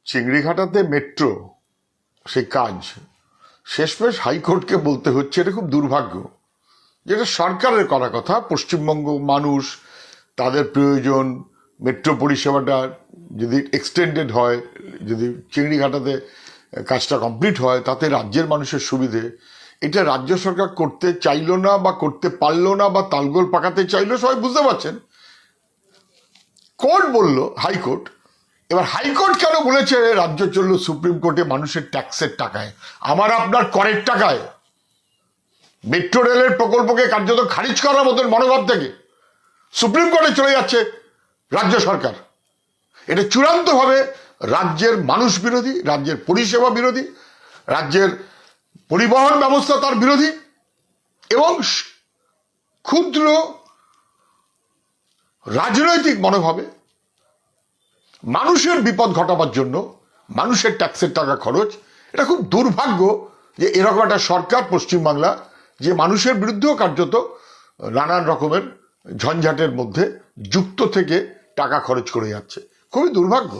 চিংড়িঘাটাতে metro সেই কাজ শেষমেশ হাইকোর্টকে বলতে হচ্ছে, এটা খুব দুর্ভাগ্য। যেটা সরকারের করা কথা, পশ্চিমবঙ্গ মানুষ তাদের প্রয়োজন, মেট্রো পরিষেবাটা যদি এক্সটেন্ডেড হয়, যদি চিংড়িঘাটাতে কাজটা কমপ্লিট হয়, তাতে রাজ্যের মানুষের সুবিধে। এটা রাজ্য সরকার করতে চাইলো না বা করতে পারলো না বা তালগোল পাকাতে চাইলো, সবাই বুঝতে পারছেন। কোর্ট বলল, হাইকোর্ট। এবার হাইকোর্ট কেন বলেছে রাজ্য চললো সুপ্রিম কোর্টে মানুষের ট্যাক্সের টাকায়, আমার আপনার করের টাকায় মেট্রো রেলের প্রকল্পকে কার্যত খারিজ করার মতন মনোভাব থেকে সুপ্রিম কোর্টে চলে যাচ্ছে রাজ্য সরকার। এটা চূড়ান্তভাবে রাজ্যের মানুষ বিরোধী, রাজ্যের পরিষেবা বিরোধী, রাজ্যের পরিবহন ব্যবস্থা তার বিরোধী, এবং ক্ষুদ্র রাজনৈতিক মনোভাবে মানুষের বিপদ ঘটাবার জন্য মানুষের ট্যাক্সের টাকা খরচ। এটা খুব দুর্ভাগ্য যে এরকম একটা সরকার পশ্চিমবাংলা, যে মানুষের বিরুদ্ধেও কার্যত নানান রকমের ঝঞ্ঝাটের মধ্যে যুক্ত থেকে টাকা খরচ করে যাচ্ছে। খুবই দুর্ভাগ্য।